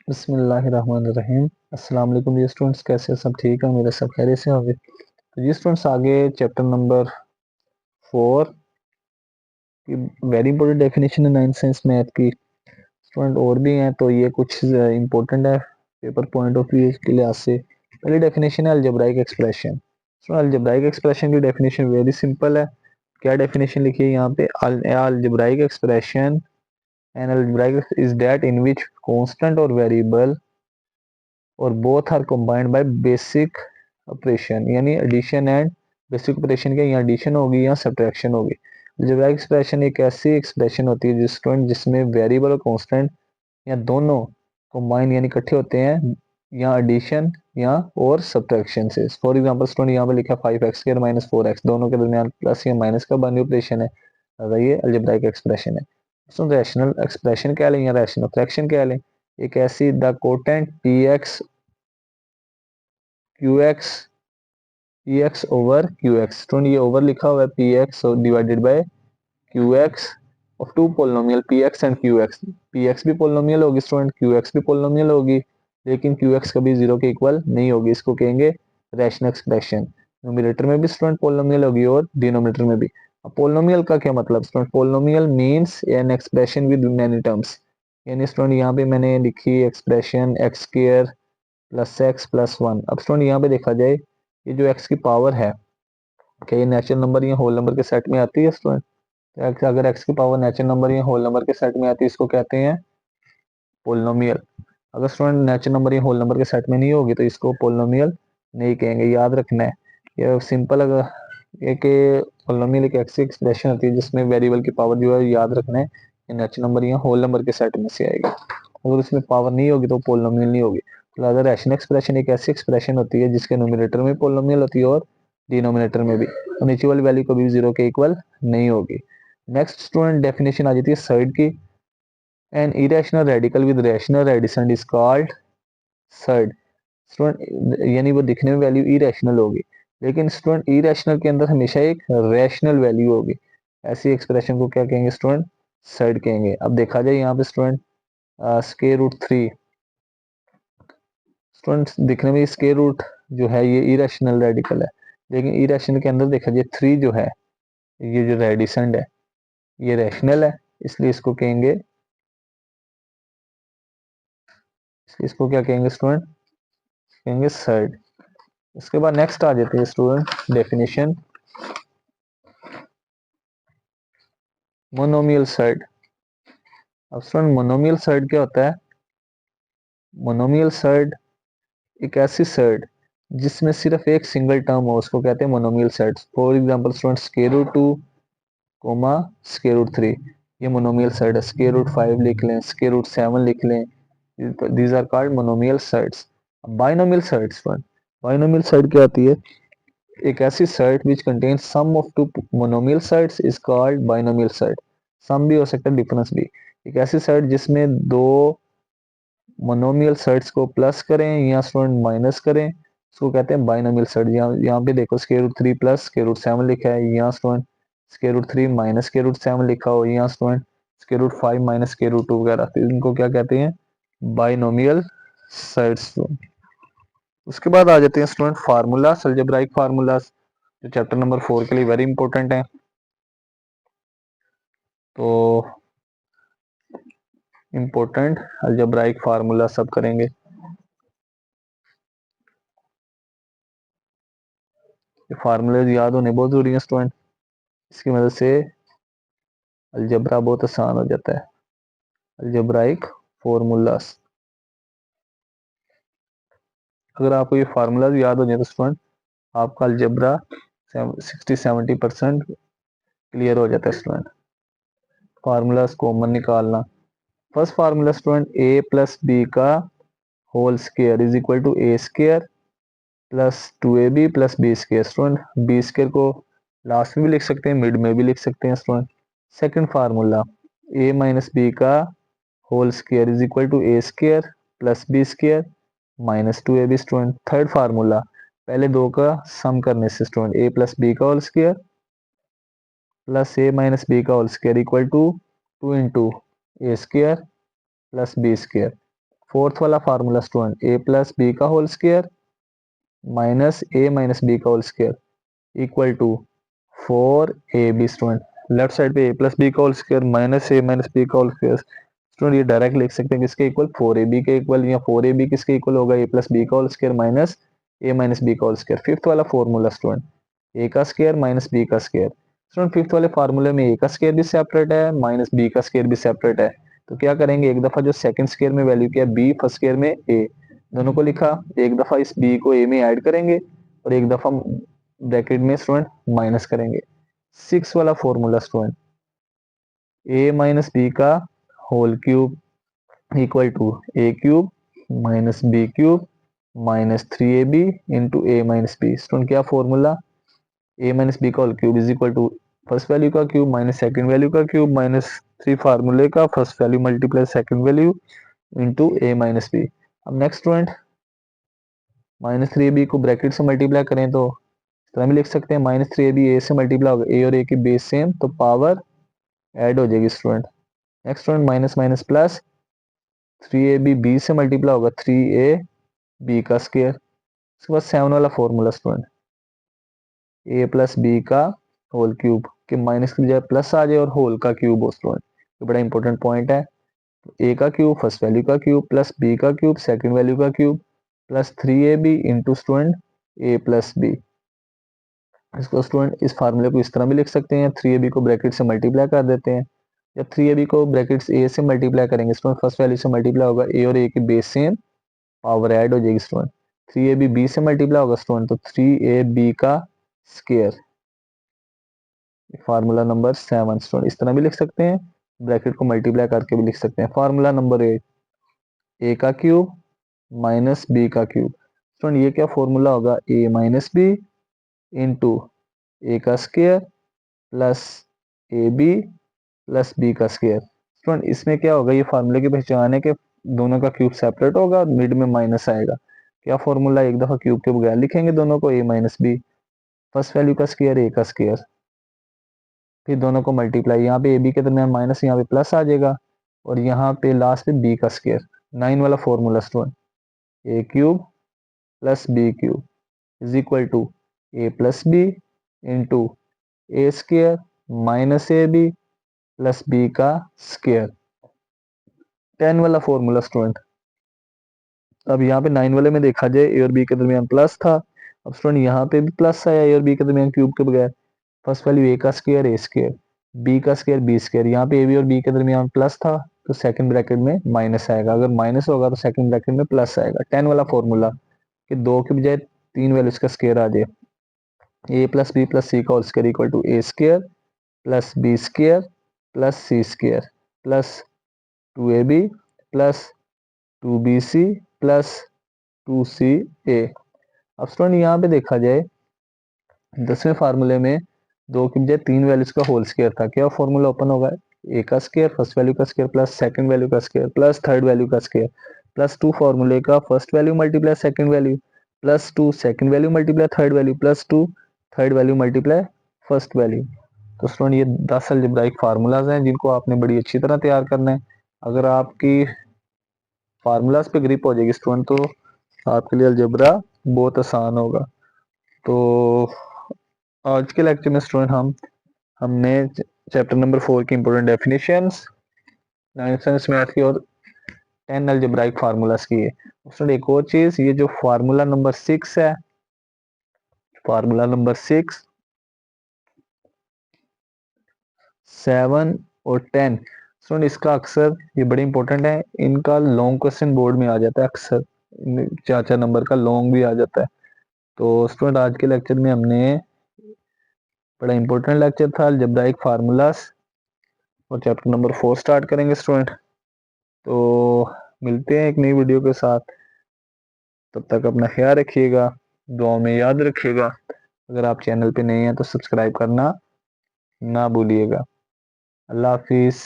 बिस्मिल्लाहिर्रहमानिर्रहीम। अस्सलाम वालेकुम जी स्टूडेंट्स, कैसे हैं? सब ठीक है? मेरे सब खैरियत से होंगे। तो जी स्टूडेंट्स, आगे चैप्टर नंबर 4 की वेरी इंपॉर्टेंट डेफिनेशन है नाइन्थ साइंस मैथ की। स्टूडेंट और भी हैं तो ये कुछ इंपॉर्टेंट है पेपर पॉइंट ऑफ व्यू के लिहाज से। पहली डेफिनेशन है algebraic expression. So algebraic expression की डेफिनेशन वेरी सिंपल है। क्या डेफिनेशन लिखी है यहाँ पे? Algebraic expression an algebraic is that in which constant और वेरिएबल और both are combined by basic operation, यानी एडिशन एंड बेसिक ऑपरेशन के यहाँ एडिशन होगी या सब्ट्रैक्शन होगी। अलजेब्राइक एक्सप्रेशन एक ऐसी एक्सप्रेशन होती है जिसमें वेरिएबल और कांस्टेंट या दोनों कंबाइन यानी इकट्ठे होते हैं या एडिशन या और सब्ट्रैक्शन से। फॉर एग्जांपल स्टूडेंट यहाँ पे लिखा 5x स्क्वायर माइनस 4x, दोनों के दरमियान प्लस या माइनस का बाइनरी ऑपरेशन है, अगर ये अलजेब्राइक एक्सप्रेशन है। तो रैशनल एक्सप्रेशन क्या लें या रैशनल फ्रैक्शन क्या लें? एक ऐसी the quotient px qx px over qx, student ये ओवर लिखा हुआ है px divided by qx of two polynomial px and qx। px भी पोलिनोमियल होगी स्टूडेंट, qx भी पोलिनोमियल होगी, लेकिन qx कभी जीरो के इक्वल नहीं होगी। इसको कहेंगे रैशनल एक्सप्रेशन। न्यूमरेटर में भी स्टूडेंट पोलिनोमियल होगी और डिनोमिनेटर में भी। अब पोलिनोमियल का क्या मतलब student? Polynomial means an expression with many terms, यानी स्टूडेंट यहाँ पे मैंने लिखी expression x square plus x plus one. अब स्टूडेंट यहाँ पे देखा जाए ये जो एक्स की पावर है, क्या ये नेचुरल नंबर या होल नंबर के सेट में आती है स्टूडेंट? अगर एक्स की पावर नेचुरल नंबर या होल नंबर के सेट में आती है इसको कहते हैं पोलिनोमियल। अगर स्टूडेंट नेचुरल नंबर या होल नंबर के सेट में नहीं होगी तो इसको पोलिनोमियल नहीं कहेंगे, याद रखना है। ये सिंपल अगर एक पोलिनोमियल एक ऐसी एक्सप्रेशन होती है जिसमें वेरिएबल की पावर जो है, याद रखना है कि नेचुरल नंबर या होल नंबर के सेट में से आएगी। अगर उसमें पावर नहीं होगी तो पोलिनोमियल नहीं होगी। तो अगर रैशनल एक्सप्रेशन एक ऐसी एक्सप्रेशन होती है जिसके न्यूमरेटर में पोलिनोमियल होती है और डिनोमिनेटर में भी, तो नीचे वाली वैल्यू कभी जीरो के इक्वल नहीं होगी। नेक्स्ट स्टूडेंट डेफिनेशन आ जाती है सर्ड की। An irrational radical with rational addition is called surd. Student यानी वो दिखने में वैल्यू इरेशनल होगी, लेकिन स्टूडेंट इरेशनल के अंदर हमेशा एक रैशनल वैल्यू होगी। ऐसी एक्सप्रेशन को क्या कहेंगे स्टूडेंट? सर्ड कहेंगे। अब देखा जाए यहाँ पे student square root three, student दिखने में स्क्वायर रूट जो है ये इरेशनल रेडिकल है, लेकिन इरेशनल के अंदर देखा जाए थ्री जो है, ये जो रेडिसेंड है ये रैशनल है, इसलिए इसको कहेंगे, इसको क्या कहेंगे स्टूडेंट? कहेंगे सर्ड। इसके बाद नेक्स्ट आ जाते हैं स्टूडेंट डेफिनेशन मोनोमियल सर्ड। अब स्टूडेंट मोनोमियल सर्ड क्या होता है? मोनोमियल सर्ड एक ऐसी सर्ड जिसमें सिर्फ एक सिंगल टर्म हो, उसको कहते हैं monomial surd. For example student square root two comma square root three, ये मोनोमियल सर्ड है। स्क्वायर रूट फाइव लिख लें, स्क्वायर रूट सेवन लिख लें, these are called monomial surds. Binomial surds, binomial surd क्या होती है? एक ऐसी surd which contain sum of two monomial surds is called binomial surd. Sum भी हो सकता है, डिफरेंस भी। एक ऐसी सर्ट जिसमें दो मोनोमियल सर्ट्स को प्लस करें या स्टूडेंट माइनस करें, उसको कहते हैं बाइनोमियल सर्ट। यहाँ पे देखो square root three plus square root seven लिखा है, यहाँ student square root three minus square root seven लिखा हो, यहाँ student square root five minus square root two वगैरह, तो इनको क्या कहते हैं? Binomial surds. उसके बाद आ जाते हैं स्टूडेंट फार्मूला, अलजेब्राइक फार्मूला, जो चैप्टर नंबर 4 के लिए वेरी इंपॉर्टेंट है। तो इंपॉर्टेंट अलजेब्राइक फार्मूला सब करेंगे। ये फार्मूले याद होने बहुत जरूरी है स्टूडेंट, इसकी मदद से अलजेब्रा बहुत आसान हो जाता है। अलजेब्राइक फार्मूलास, अगर आपको ये फार्मूलाज याद हो जाए तो स्टूडेंट आपका अलजेब्रा 60-70% क्लियर हो जाता है स्टूडेंट। फार्मूलाज कॉमन निकालना। फर्स्ट फार्मूला स्टूडेंट ए प्लस बी का whole square is equal to A square plus two A B plus B square. Student B square को लास्ट में भी लिख सकते हैं, मिड में भी लिख सकते हैं student. Second formula A minus B का whole square is equal to A square plus B square minus two A B. Student third formula पहले दो का सम करने से स्टूडेंट ए प्लस बी का whole square plus A minus B का whole square equal to two into A square plus B square. Fourth वाला formula student ए plus B का whole square minus A minus B का whole square equal to 4ab student. Left side पे A plus B का whole square minus A minus B का whole square student ये direct लिख सकते हैं किसके इक्वल 4ab के इक्वल, या 4ab किसके इक्वल होगा ए प्लस बी का whole square minus A minus B का होल स्क्वायर। फिफ्थ वाला फॉर्मूला स्टूडेंट ए का स्क्वायर माइनस बी का स्क्वायर। स्टूडेंट फिफ्थ वाले फार्मूले में ए का स्क्वायर भी सेपरेट है माइनस बी का स्क्वायर भी सेपरेट है, तो क्या करेंगे एक दफा जो सेकंड स्क्वायर में वैल्यू किया बी, फर्स्ट स्क्वायर में ए, दोनों को लिखा, एक दफा इस बी को ए में ऐड करेंगे और एक दफा ब्रैकेट में स्टूडेंट माइनस करेंगे। सिक्स वाला formula student a minus B का whole cube equal to a cube minus b cube minus 3ab into a minus b. Student क्या फॉर्मूला, ए माइनस बी का whole cube is equal to first value का cube minus second value का cube minus 3 फार्मूले का first value multiply second value into a minus b. अब next student minus 3ab को bracket से multiply करें तो इस तरह भी लिख सकते हैं माइनस 3ab ए से मल्टीप्लाई होगा, ए और ए की बेस सेम तो पावर ऐड हो जाएगी student. Next student minus minus plus 3ab B से मल्टीप्लाई होगा 3ab का स्क्वायर। उसके बाद 7 वाला फॉर्मूला स्टूडेंट ए प्लस बी का होल क्यूब के माइनस की बजाय प्लस आ जाए और होल का क्यूब हो स्टूडेंट, ये बड़ा इंपॉर्टेंट पॉइंट है। ए का क्यूब फर्स्ट वैल्यू का क्यूब प्लस बी का क्यूब सेकंड वैल्यू का cube plus 3ab into student ए प्लस बी। इसको स्टूडेंट इस फार्मूले को इस तरह भी लिख सकते हैं, 3ab को ब्रैकेट से मल्टीप्लाई कर देते हैं। जब 3ab को ब्रैकेट ए से मल्टीप्लाई करेंगे स्टूडेंट फर्स्ट वैल्यू से मल्टीप्लाई होगा, ए और ए की बेस सेम पावर ऐड हो जाएगी स्टूडेंट। 3ab बी से मल्टीप्लाई होगा स्टूडेंट तो 3ab का स्क्वायर, फार्मूला नंबर 7 स्टूडेंट इस तरह भी लिख सकते हैं, ब्रैकेट को मल्टीप्लाई करके भी लिख सकते हैं। फार्मूला नंबर 8 ए का क्यूब माइनस बी का क्यूब। स्टूडेंट ये क्या फॉर्मूला होगा, A minus B into A का square plus A B plus B का स्क्वायर। स्टूडेंट इसमें क्या होगा, ये फार्मूले की पहचान है कि दोनों का क्यूब सेपरेट होगा और मिड में माइनस आएगा। क्या फॉर्मूला, एक दफा क्यूब के बगैर लिखेंगे दोनों को, ए माइनस बी फर्स्ट वैल्यू का स्क्वायर ए का स्क्वायर, फिर दोनों को मल्टीप्लाई, यहाँ पे ए बी के दरमियान माइनस यहाँ पे प्लस आ जाएगा और यहाँ पे लास्ट पे बी का स्क्वायर। 9 वाला formula student A cube plus B cube is equal to A plus B into A square minus A B plus B का स्क्वायर। 10 वाला फॉर्मूला स्टूडेंट, अब यहाँ पे 9 वाले में देखा जाए ए और बी के दरमियान प्लस था, अब स्टूडेंट यहाँ पे भी प्लस आया ए और बी के दरमियान क्यूब के बगैर, फर्स्ट वैल्यू ए का स्क्वायर ए स्क्वायर बी का स्क्वायर बी स्क्वायर, यहाँ पे ए बी और बी के दरमियान प्लस था तो सेकंड ब्रैकेट में माइनस आएगा, अगर माइनस होगा तो सेकंड ब्रैकेट में प्लस आएगा। 10 वाला फॉर्मूला कि 2 के बजाय 3 वैल्यूज का स्क्वायर आ जाए, A plus B plus C का whole square equal to A square plus B square plus C square plus 2ab plus 2bc plus 2ca। अब स्टूडेंट यहाँ पे देखा जाए 10वें फार्मूले में 2 की बजाय 3 वैल्यूज का होल स्क्वायर था, क्या फॉर्मूला ओपन होगा, ए का स्क्वायर फर्स्ट वैल्यू का स्क्वायर प्लस सेकंड वैल्यू का स्क्वायर प्लस थर्ड वैल्यू का स्क्वायर प्लस 2 फॉर्मूले का first value multiply second value plus 2 second value multiply third value plus 2 third value multiply first value. तो student ये 10 algebraic formulas हैं जिनको आपने बड़ी अच्छी तरह तैयार करना है। अगर आपकी फार्मूलाज पे ग्रिप हो जाएगी स्टूडेंट तो आपके लिए अलजेब्रा बहुत आसान होगा। तो आज के लेक्चर में स्टूडेंट हमने चैप्टर नंबर 4 की important definitions, 9th science math की और 10 अलजेब्राइक फार्मूलाज की है। स्टूडेंट एक और चीज, ये जो फार्मूला नंबर 6 है, फार्मूला नंबर 6, 7 और 10 स्टूडेंट इसका अक्सर, ये बड़े इंपॉर्टेंट है, इनका लॉन्ग क्वेश्चन बोर्ड में आ जाता है, अक्सर 4-4 नंबर का लॉन्ग भी आ जाता है। तो स्टूडेंट आज के लेक्चर में हमने बड़ा इंपॉर्टेंट लेक्चर था अलजेब्राइक फार्मूलाज और चैप्टर नंबर 4 स्टार्ट करेंगे स्टूडेंट। तो मिलते हैं एक नई वीडियो के साथ, तब तक अपना ख्याल रखिएगा, दुआ में याद रखिएगा। अगर आप चैनल पे नए हैं तो सब्सक्राइब करना ना भूलिएगा। अल्लाह हाफिज़।